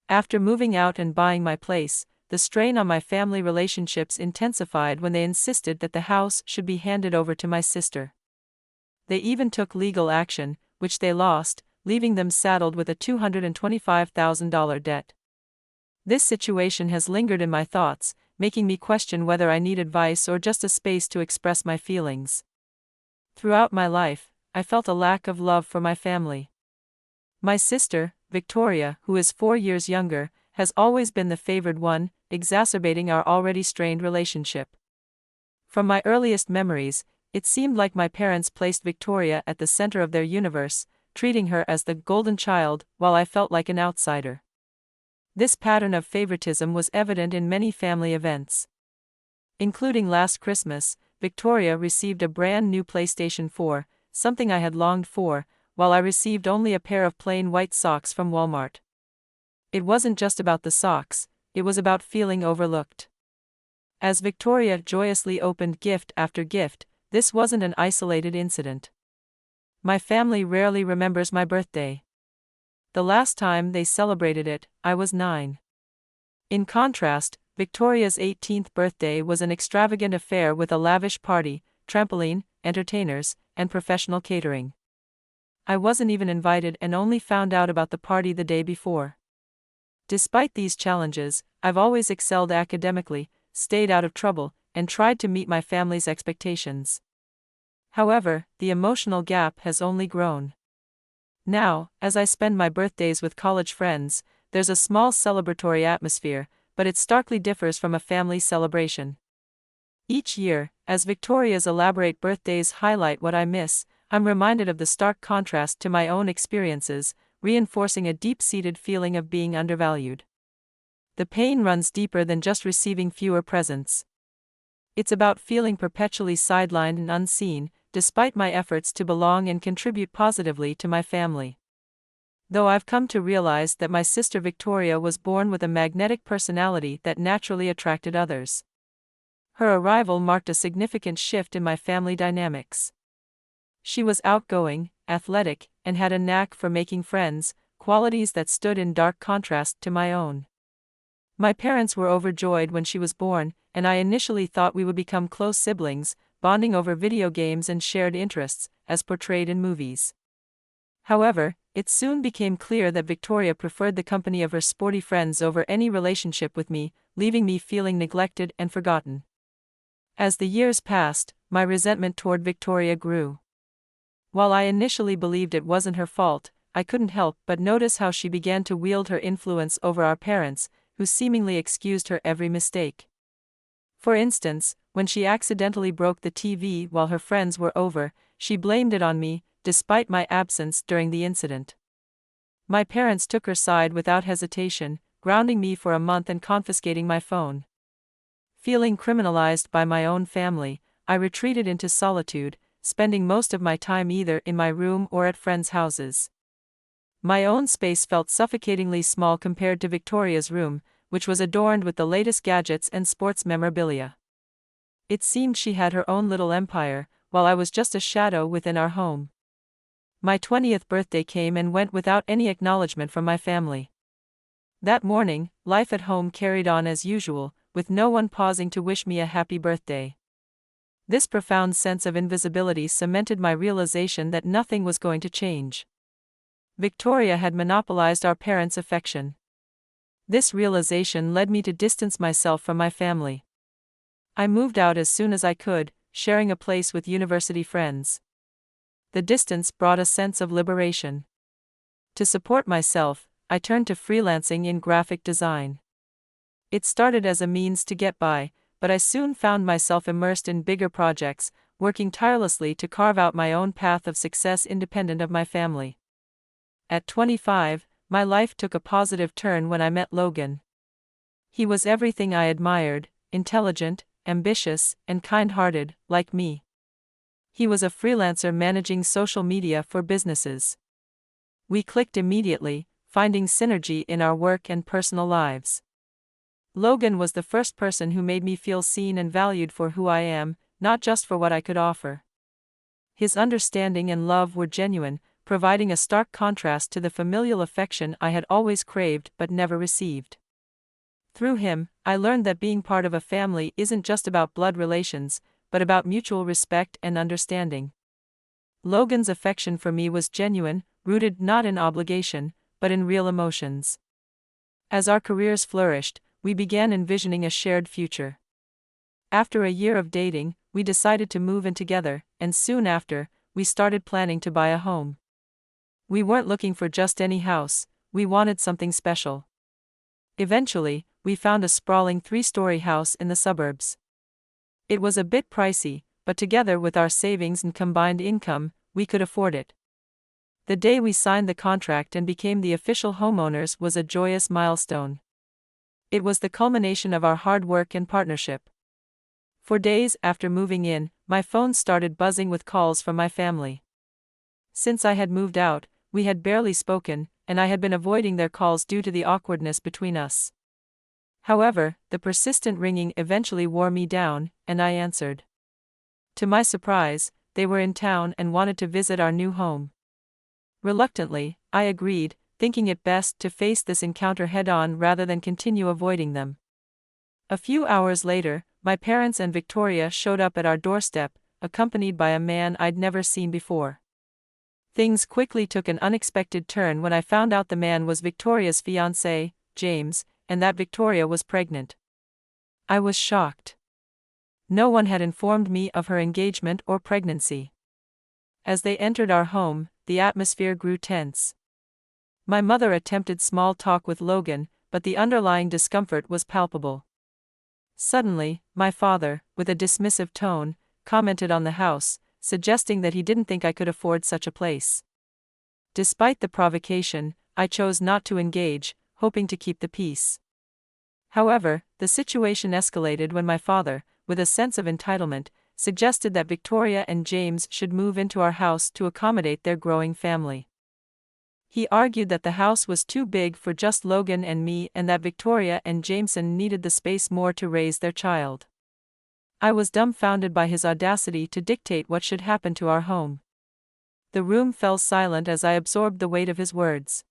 After moving out and buying my place, the strain on my family relationships intensified when they insisted that the house should be handed over to my sister. They even took legal action, which they lost, leaving them saddled with a $225,000 debt. This situation has lingered in my thoughts, making me question whether I need advice or just a space to express my feelings. Throughout my life, I felt a lack of love for my family. My sister, Victoria, who is 4 years younger, has always been the favored one, exacerbating our already strained relationship. From my earliest memories, it seemed like my parents placed Victoria at the center of their universe, treating her as the golden child, while I felt like an outsider. This pattern of favoritism was evident in many family events. Including last Christmas, Victoria received a brand new PlayStation 4, something I had longed for, while I received only a pair of plain white socks from Walmart. It wasn't just about the socks, it was about feeling overlooked. As Victoria joyously opened gift after gift, this wasn't an isolated incident. My family rarely remembers my birthday. The last time they celebrated it, I was 9. In contrast, Victoria's 18th birthday was an extravagant affair with a lavish party, trampoline, entertainers, and professional catering. I wasn't even invited and only found out about the party the day before. Despite these challenges, I've always excelled academically, stayed out of trouble, and tried to meet my family's expectations. However, the emotional gap has only grown. Now, as I spend my birthdays with college friends, there's a small celebratory atmosphere, but it starkly differs from a family celebration. Each year, as Victoria's elaborate birthdays highlight what I miss, I'm reminded of the stark contrast to my own experiences, reinforcing a deep-seated feeling of being undervalued. The pain runs deeper than just receiving fewer presents. It's about feeling perpetually sidelined and unseen, despite my efforts to belong and contribute positively to my family. Though I've come to realize that my sister Victoria was born with a magnetic personality that naturally attracted others. Her arrival marked a significant shift in my family dynamics. She was outgoing, athletic, and had a knack for making friends, qualities that stood in dark contrast to my own. My parents were overjoyed when she was born, and I initially thought we would become close siblings, bonding over video games and shared interests, as portrayed in movies. However, it soon became clear that Victoria preferred the company of her sporty friends over any relationship with me, leaving me feeling neglected and forgotten. As the years passed, my resentment toward Victoria grew. While I initially believed it wasn't her fault, I couldn't help but notice how she began to wield her influence over our parents, who seemingly excused her every mistake. For instance, when she accidentally broke the TV while her friends were over, she blamed it on me, despite my absence during the incident. My parents took her side without hesitation, grounding me for a month and confiscating my phone. Feeling criminalized by my own family, I retreated into solitude, spending most of my time either in my room or at friends' houses. My own space felt suffocatingly small compared to Victoria's room, which was adorned with the latest gadgets and sports memorabilia. It seemed she had her own little empire, while I was just a shadow within our home. My 20th birthday came and went without any acknowledgement from my family. That morning, life at home carried on as usual, with no one pausing to wish me a happy birthday. This profound sense of invisibility cemented my realization that nothing was going to change. Victoria had monopolized our parents' affection. This realization led me to distance myself from my family. I moved out as soon as I could, sharing a place with university friends. The distance brought a sense of liberation. To support myself, I turned to freelancing in graphic design. It started as a means to get by, but I soon found myself immersed in bigger projects, working tirelessly to carve out my own path of success independent of my family. At 25, my life took a positive turn when I met Logan. He was everything I admired: intelligent, ambitious, and kind-hearted, like me. He was a freelancer managing social media for businesses. We clicked immediately, finding synergy in our work and personal lives. Logan was the first person who made me feel seen and valued for who I am, not just for what I could offer. His understanding and love were genuine, providing a stark contrast to the familial affection I had always craved but never received. Through him, I learned that being part of a family isn't just about blood relations, but about mutual respect and understanding. Logan's affection for me was genuine, rooted not in obligation, but in real emotions. As our careers flourished, we began envisioning a shared future. After a year of dating, we decided to move in together, and soon after, we started planning to buy a home. We weren't looking for just any house, we wanted something special. Eventually, we found a sprawling 3-story house in the suburbs. It was a bit pricey, but together with our savings and combined income, we could afford it. The day we signed the contract and became the official homeowners was a joyous milestone. It was the culmination of our hard work and partnership. For days after moving in, my phone started buzzing with calls from my family. Since I had moved out, we had barely spoken, and I had been avoiding their calls due to the awkwardness between us. However, the persistent ringing eventually wore me down, and I answered. To my surprise, they were in town and wanted to visit our new home. Reluctantly, I agreed, thinking it best to face this encounter head-on rather than continue avoiding them. A few hours later, my parents and Victoria showed up at our doorstep, accompanied by a man I'd never seen before. Things quickly took an unexpected turn when I found out the man was Victoria's fiancé, James, and that Victoria was pregnant. I was shocked. No one had informed me of her engagement or pregnancy. As they entered our home, the atmosphere grew tense. My mother attempted small talk with Logan, but the underlying discomfort was palpable. Suddenly, my father, with a dismissive tone, commented on the house, suggesting that he didn't think I could afford such a place. Despite the provocation, I chose not to engage, hoping to keep the peace. However, the situation escalated when my father, with a sense of entitlement, suggested that Victoria and James should move into our house to accommodate their growing family. He argued that the house was too big for just Logan and me and that Victoria and Jameson needed the space more to raise their child. I was dumbfounded by his audacity to dictate what should happen to our home. The room fell silent as I absorbed the weight of his words.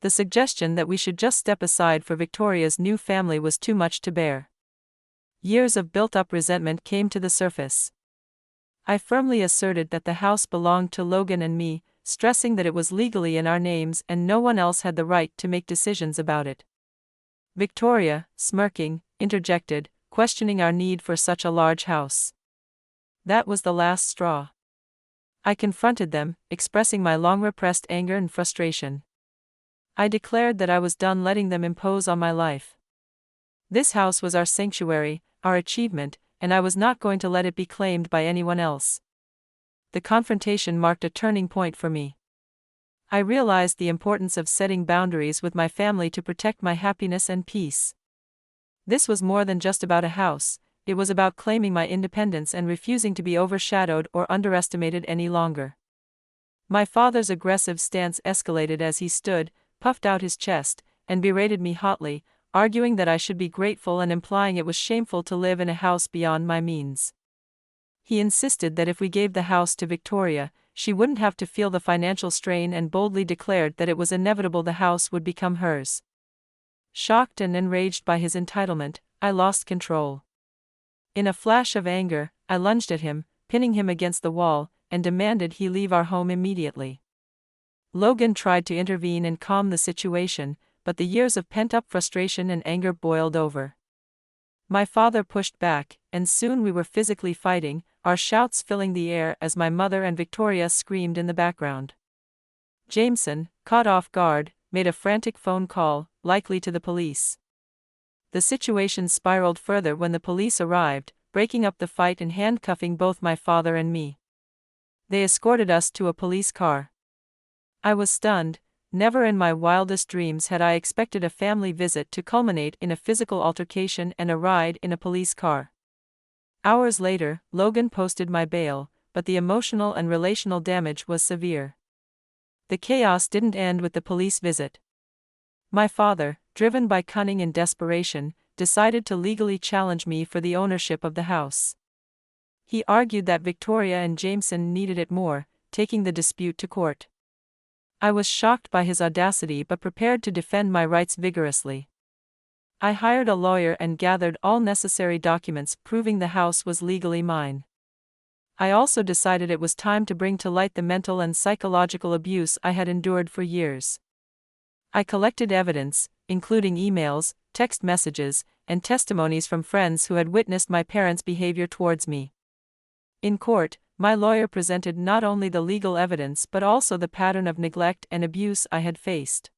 The suggestion that we should just step aside for Victoria's new family was too much to bear. Years of built-up resentment came to the surface. I firmly asserted that the house belonged to Logan and me, stressing that it was legally in our names and no one else had the right to make decisions about it. Victoria, smirking, interjected, questioning our need for such a large house. That was the last straw. I confronted them, expressing my long-repressed anger and frustration. I declared that I was done letting them impose on my life. This house was our sanctuary, our achievement, and I was not going to let it be claimed by anyone else. The confrontation marked a turning point for me. I realized the importance of setting boundaries with my family to protect my happiness and peace. This was more than just about a house, it was about claiming my independence and refusing to be overshadowed or underestimated any longer. My father's aggressive stance escalated as he stood, puffed out his chest, and berated me hotly, arguing that I should be grateful and implying it was shameful to live in a house beyond my means. He insisted that if we gave the house to Victoria, she wouldn't have to feel the financial strain and boldly declared that it was inevitable the house would become hers. Shocked and enraged by his entitlement, I lost control. In a flash of anger, I lunged at him, pinning him against the wall, and demanded he leave our home immediately. Logan tried to intervene and calm the situation, but the years of pent-up frustration and anger boiled over. My father pushed back, and soon we were physically fighting, our shouts filling the air as my mother and Victoria screamed in the background. Jameson, caught off guard, made a frantic phone call, likely to the police. The situation spiraled further when the police arrived, breaking up the fight and handcuffing both my father and me. They escorted us to a police car. I was stunned. Never in my wildest dreams had I expected a family visit to culminate in a physical altercation and a ride in a police car. Hours later, Logan posted my bail, but the emotional and relational damage was severe. The chaos didn't end with the police visit. My father, driven by cunning and desperation, decided to legally challenge me for the ownership of the house. He argued that Victoria and Jameson needed it more, taking the dispute to court. I was shocked by his audacity but prepared to defend my rights vigorously. I hired a lawyer and gathered all necessary documents proving the house was legally mine. I also decided it was time to bring to light the mental and psychological abuse I had endured for years. I collected evidence, including emails, text messages, and testimonies from friends who had witnessed my parents' behavior towards me. In court, my lawyer presented not only the legal evidence but also the pattern of neglect and abuse I had faced.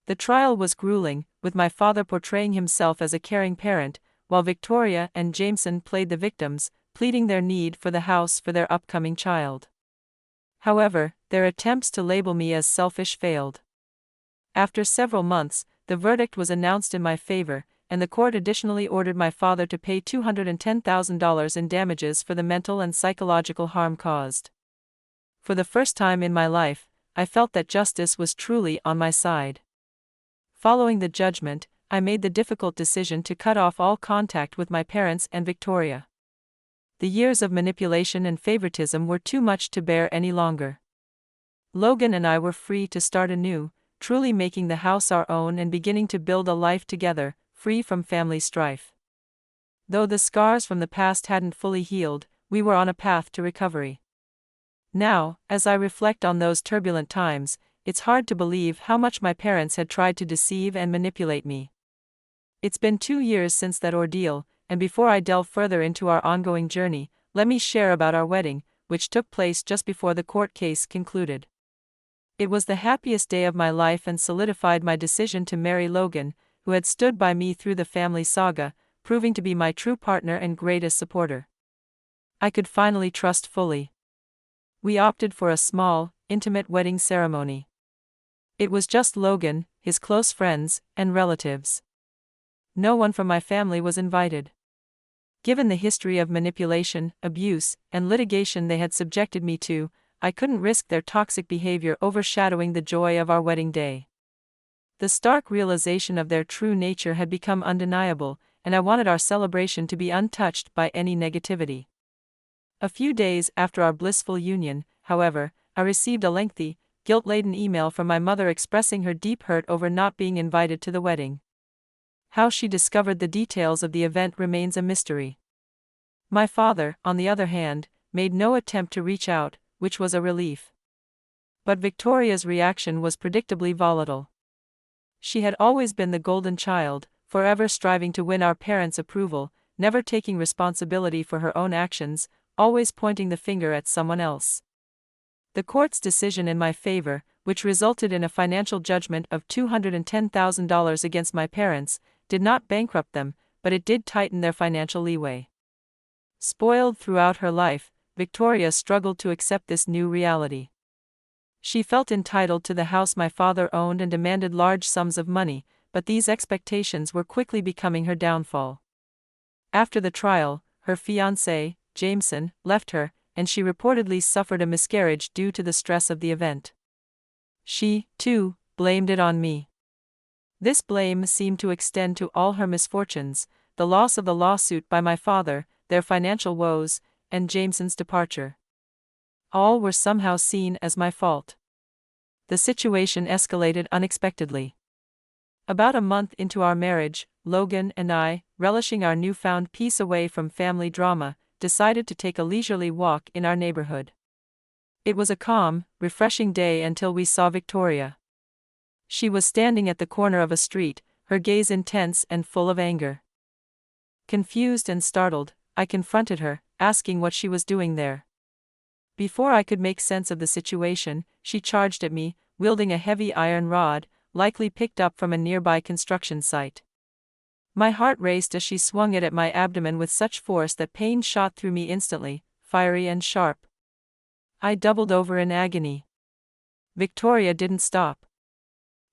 The trial was grueling, with my father portraying himself as a caring parent, while Victoria and Jameson played the victims, pleading their need for the house for their upcoming child. However, their attempts to label me as selfish failed. After several months, the verdict was announced in my favor, and the court additionally ordered my father to pay $210,000 in damages for the mental and psychological harm caused. For the first time in my life, I felt that justice was truly on my side. Following the judgment, I made the difficult decision to cut off all contact with my parents and Victoria. The years of manipulation and favoritism were too much to bear any longer. Logan and I were free to start anew, truly making the house our own and beginning to build a life together, free from family strife. Though the scars from the past hadn't fully healed, we were on a path to recovery. Now, as I reflect on those turbulent times, it's hard to believe how much my parents had tried to deceive and manipulate me. It's been 2 years since that ordeal, and before I delve further into our ongoing journey, let me share about our wedding, which took place just before the court case concluded. It was the happiest day of my life and solidified my decision to marry Logan, who had stood by me through the family saga, proving to be my true partner and greatest supporter. I could finally trust fully. We opted for a small, intimate wedding ceremony. It was just Logan, his close friends, and relatives. No one from my family was invited. Given the history of manipulation, abuse, and litigation they had subjected me to, I couldn't risk their toxic behavior overshadowing the joy of our wedding day. The stark realization of their true nature had become undeniable, and I wanted our celebration to be untouched by any negativity. A few days after our blissful union, however, I received a lengthy, guilt-laden email from my mother expressing her deep hurt over not being invited to the wedding. How she discovered the details of the event remains a mystery. My father, on the other hand, made no attempt to reach out, which was a relief. But Victoria's reaction was predictably volatile. She had always been the golden child, forever striving to win our parents' approval, never taking responsibility for her own actions, always pointing the finger at someone else. The court's decision in my favor, which resulted in a financial judgment of $210,000 against my parents, did not bankrupt them, but it did tighten their financial leeway. Spoiled throughout her life, Victoria struggled to accept this new reality. She felt entitled to the house my father owned and demanded large sums of money, but these expectations were quickly becoming her downfall. After the trial, her fiancé, Jameson, left her, and she reportedly suffered a miscarriage due to the stress of the event. She, too, blamed it on me. This blame seemed to extend to all her misfortunes, the loss of the lawsuit by my father, their financial woes, and Jameson's departure. All were somehow seen as my fault. The situation escalated unexpectedly. About a month into our marriage, Logan and I, relishing our newfound peace away from family drama, decided to take a leisurely walk in our neighborhood. It was a calm, refreshing day until we saw Victoria. She was standing at the corner of a street, her gaze intense and full of anger. Confused and startled, I confronted her, asking what she was doing there. Before I could make sense of the situation, she charged at me, wielding a heavy iron rod, likely picked up from a nearby construction site. My heart raced as she swung it at my abdomen with such force that pain shot through me instantly, fiery and sharp. I doubled over in agony. Victoria didn't stop.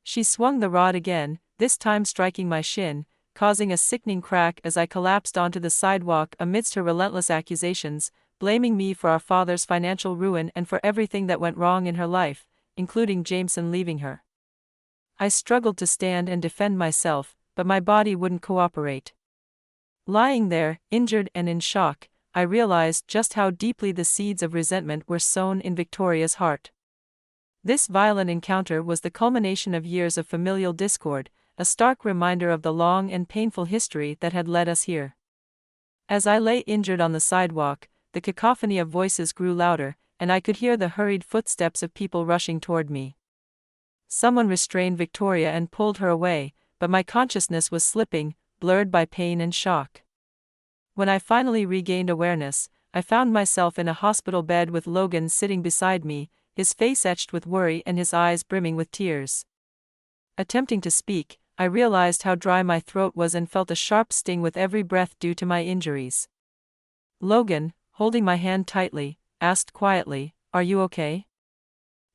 She swung the rod again, this time striking my shin, causing a sickening crack as I collapsed onto the sidewalk amidst her relentless accusations, blaming me for our father's financial ruin and for everything that went wrong in her life, including Jameson leaving her. I struggled to stand and defend myself, but my body wouldn't cooperate. Lying there, injured and in shock, I realized just how deeply the seeds of resentment were sown in Victoria's heart. This violent encounter was the culmination of years of familial discord, a stark reminder of the long and painful history that had led us here. As I lay injured on the sidewalk, the cacophony of voices grew louder, and I could hear the hurried footsteps of people rushing toward me. Someone restrained Victoria and pulled her away, but my consciousness was slipping, blurred by pain and shock. When I finally regained awareness, I found myself in a hospital bed with Logan sitting beside me, his face etched with worry and his eyes brimming with tears. Attempting to speak, I realized how dry my throat was and felt a sharp sting with every breath due to my injuries. Logan, holding my hand tightly, asked quietly, "Are you okay?"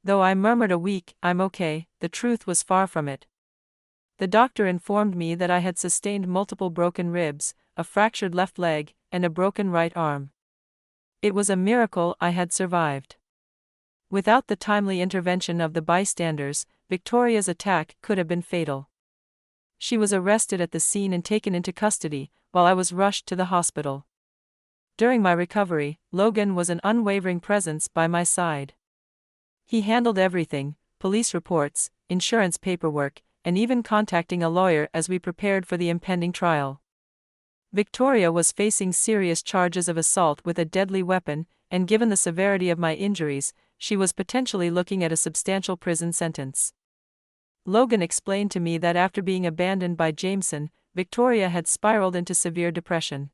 Though I murmured a weak, "I'm okay," the truth was far from it. The doctor informed me that I had sustained multiple broken ribs, a fractured left leg, and a broken right arm. It was a miracle I had survived. Without the timely intervention of the bystanders, Victoria's attack could have been fatal. She was arrested at the scene and taken into custody, while I was rushed to the hospital. During my recovery, Logan was an unwavering presence by my side. He handled everything: police reports, insurance paperwork, and even contacting a lawyer as we prepared for the impending trial. Victoria was facing serious charges of assault with a deadly weapon, and given the severity of my injuries, she was potentially looking at a substantial prison sentence. Logan explained to me that after being abandoned by Jameson, Victoria had spiraled into severe depression.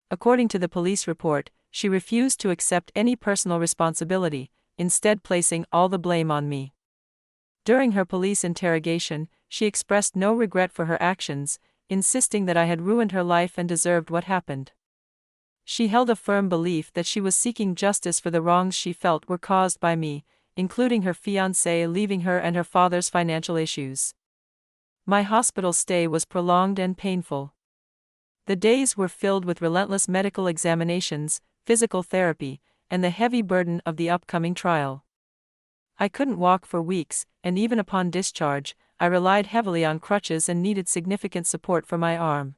According to the police report, she refused to accept any personal responsibility, instead placing all the blame on me. During her police interrogation, she expressed no regret for her actions, insisting that I had ruined her life and deserved what happened. She held a firm belief that she was seeking justice for the wrongs she felt were caused by me, including her fiancé leaving her and her father's financial issues. My hospital stay was prolonged and painful. The days were filled with relentless medical examinations, physical therapy, and the heavy burden of the upcoming trial. I couldn't walk for weeks, and even upon discharge, I relied heavily on crutches and needed significant support for my arm.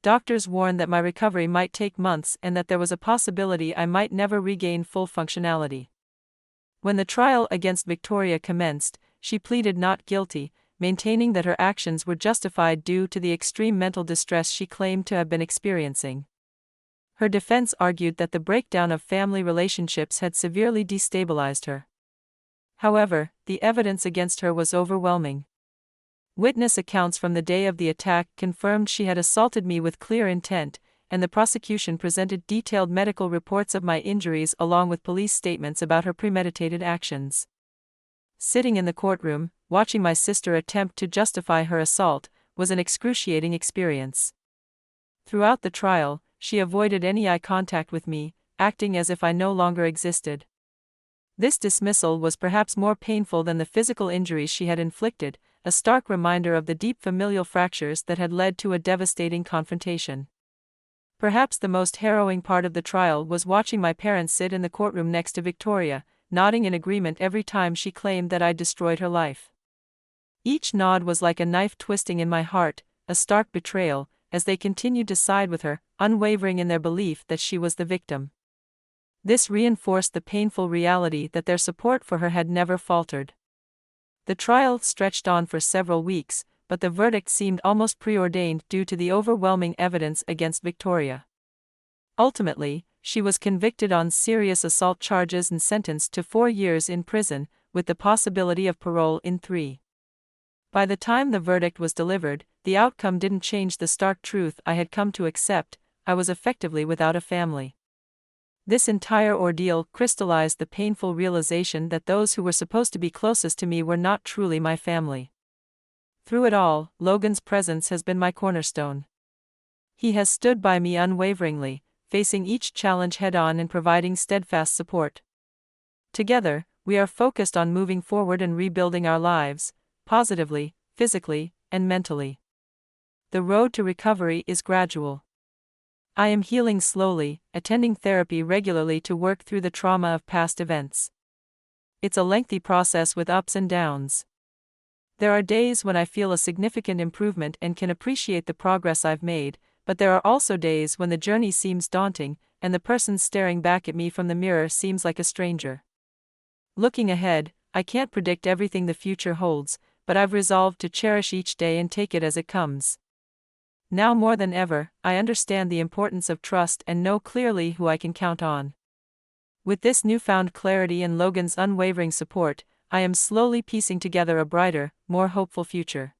Doctors warned that my recovery might take months and that there was a possibility I might never regain full functionality. When the trial against Victoria commenced, she pleaded not guilty, maintaining that her actions were justified due to the extreme mental distress she claimed to have been experiencing. Her defense argued that the breakdown of family relationships had severely destabilized her. However, the evidence against her was overwhelming. Witness accounts from the day of the attack confirmed she had assaulted me with clear intent, and the prosecution presented detailed medical reports of my injuries along with police statements about her premeditated actions. Sitting in the courtroom, watching my sister attempt to justify her assault, was an excruciating experience. Throughout the trial, she avoided any eye contact with me, acting as if I no longer existed. This dismissal was perhaps more painful than the physical injuries she had inflicted, a stark reminder of the deep familial fractures that had led to a devastating confrontation. Perhaps the most harrowing part of the trial was watching my parents sit in the courtroom next to Victoria, nodding in agreement every time she claimed that I'd destroyed her life. Each nod was like a knife twisting in my heart, a stark betrayal, as they continued to side with her, unwavering in their belief that she was the victim. This reinforced the painful reality that their support for her had never faltered. The trial stretched on for several weeks, but the verdict seemed almost preordained due to the overwhelming evidence against Victoria. Ultimately, she was convicted on serious assault charges and sentenced to 4 years in prison, with the possibility of parole in 3. By the time the verdict was delivered, the outcome didn't change the stark truth I had come to accept: I was effectively without a family. This entire ordeal crystallized the painful realization that those who were supposed to be closest to me were not truly my family. Through it all, Logan's presence has been my cornerstone. He has stood by me unwaveringly, facing each challenge head-on and providing steadfast support. Together, we are focused on moving forward and rebuilding our lives, positively, physically, and mentally. The road to recovery is gradual. I am healing slowly, attending therapy regularly to work through the trauma of past events. It's a lengthy process with ups and downs. There are days when I feel a significant improvement and can appreciate the progress I've made, but there are also days when the journey seems daunting, and the person staring back at me from the mirror seems like a stranger. Looking ahead, I can't predict everything the future holds, but I've resolved to cherish each day and take it as it comes. Now more than ever, I understand the importance of trust and know clearly who I can count on. With this newfound clarity and Logan's unwavering support, I am slowly piecing together a brighter, more hopeful future.